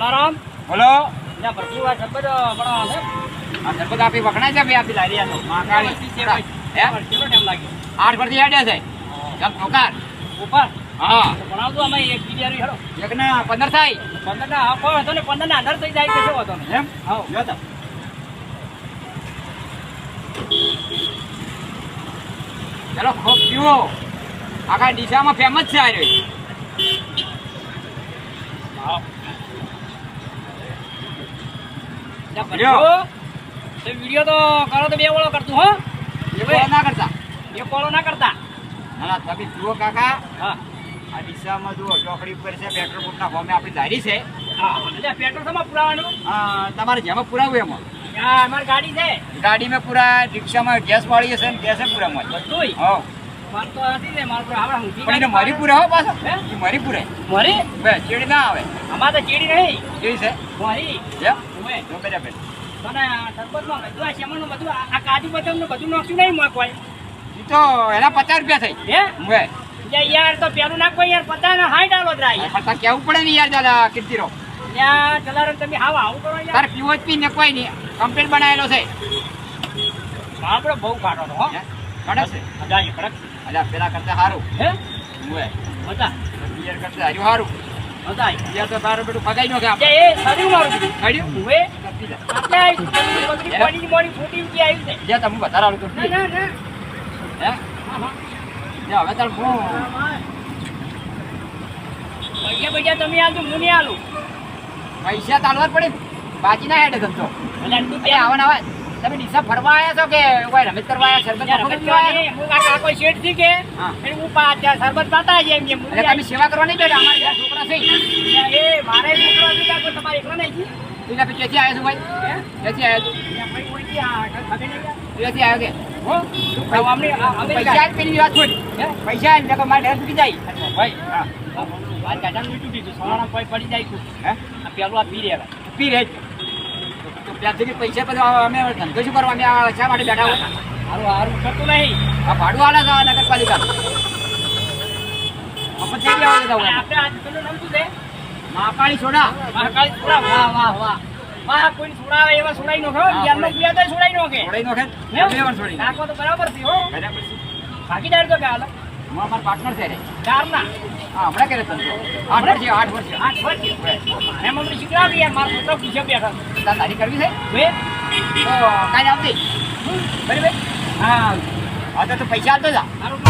જલારામ બોલો. ના ભરતી વાત સબદ બડા છે આ સરબત આપી વખણાય છે ભાઈ આપી લારી આનો માકાળી કેટલો ટાઈમ લાગ્યો 8 પરથી હેડ્યા છે જમ ટોકાર ઉપર હા ભણાવ દો અમે એક વિડિયો હેડો એક ના 15 થાય 15 ના હા પણ હતો ને 15 ના અંદર થઈ જાય કે શું હતો ને એમ હા લ્યો તો ચલો ખૂબ પીવો આખા ડીસામાં ફેમસ છે આ રહ્યો હા લ્યો. તો વિડિયો તો કરો તો બે વળો કરતું હો એ કોણ ના કરતા બે કોળો ના કરતા ના ના તમે જુઓ કાકા હા આ ડીસામાં જુઓ ચોકડી ઉપર છે પેટ્રોલ પંપના ફોર્મે આપણી લારી છે હા એટલે પેટ્રોલ સમા પુરાવાનું તમારે જેમાં પુરાવું એમાં હા અમારી ગાડી છે ગાડીમાં પૂરા રિક્ષામાં ગેસ વાળી છે ને ગેસે પૂરા મળે બધુંય હા માર તો હતી ને માર પર આવડા હું પણ એને મરી પૂરા હો પાછો હે? એ મરી પૂરે મરી બે ચીડી ના આવે અમાર તો ચીડી નહીં કેવી છે મરી જેમ ઓય જો બરાબર મને સરબતમાં બધું આ શેમાનું બધું આ કાજુ બદામનું બધું નાખ્યું નહીં મોય કોઈ એ તો એના 50 રૂપિયા થઈ હે બે યાર તો પેલું નાખો યાર 50 ના 60 આલો દ્રાય પણ તાર કેવું પડે ને યાર દાદા કીર્તિરો યાર જલારામ તમે હાવ આવું કરો યાર તાર પીવો જ પી ને કોઈ નહીં કમ્પ્લેટ બનાવેલો છે આપણો બહુ કાઢો હો હે? કડક છે અજાય કડક અલ્યા પેલા કરતા સારું હે બે મજા બિયર કરતા હાર્યું સારું મજા બિયર તો તારું બેટું ફગાઈ નો કે એ સરી મારું કાઢ્યું ઓએ કરતી જા આપણે બકરી મોડી મોડી ફૂટી ઉઠી આવી છે જા તમે વધારે આલું તો ના ના ના હે જા હવે તાર હું પૈસા તમે આલજો હું નહીં આલું પૈસા તાલવા જ પડે બાજી ના હેડે ધંધો એટલે તું એ આવા નવા તમે ડીસા ફરવા આવ્યા છો કે કોઈ રમત કરવા આવ્યા શરબત યાર પકડી રમત પીવા કરવાની, હું કાકા કોઈ શેઠ થી કે હા. એટલે હું શરબત પાતા જ એમ એમ હું એટલે તમે સેવા કરવા નહીં બેઠા અમારા ઘર છોકરા છે એ મારે છોકરો છે કાકો તમારે એકલા નહીં જી તું ત્યાં ક્યાંથી આવ્યો છું ભાઈ ક્યાંથી આવ્યો તું યા ભાઈ કોઈથી આ ખબર નહીં યાર. ક્યાંથી આવ્યો કે હો હવે અમને પૈસા જ પેલી વાત છોડી હે? પૈસા જ નકર મારે ઘર તૂટી જાય ભાઈ હા વાત ગાડાનું મીઠું દીધું સવારના કોઈ પડી જાય તું હે આ પેલું આ પી રહ્યા પી રહે તો ત્યાંથી પૈસા પછી અમે ધંધો શું કરવા અમે આ શા માટે બેઠા હોય હારું હારું કરતું નહીં આ ભાડું આલે છે નગરપાલિકા મફત થઈ ગયા હોય અને આપણે આ પેલું નામ શું છે મહાકાળી સોડા મહાકાળી છોડા વાહ વાહ વાહ વાહ કોઈ છોડાવે એવા છોડાઈ નો ખરો હા, યારનો ગુયા તો છોડાઈ નો કે છોડાઈ નો ખેત હે? છોડી નાખો તો બરાબર છે હો બરાબર છે ભાગીદાર તો કે હાલ હું અમારા પાર્ટનર છે રે ચાર ના હા હમણાં કરે ધંધો 8 વર્ષ 8 વર્ષ 8 વર્ષ એમ અમને શીખડાવી યાર મારો છોકરો પૂછે બેઠા તારી કરવી છે બે તો કાલે આવતી બરાબર હા હા તો તું પૈસા આપતો જા હારું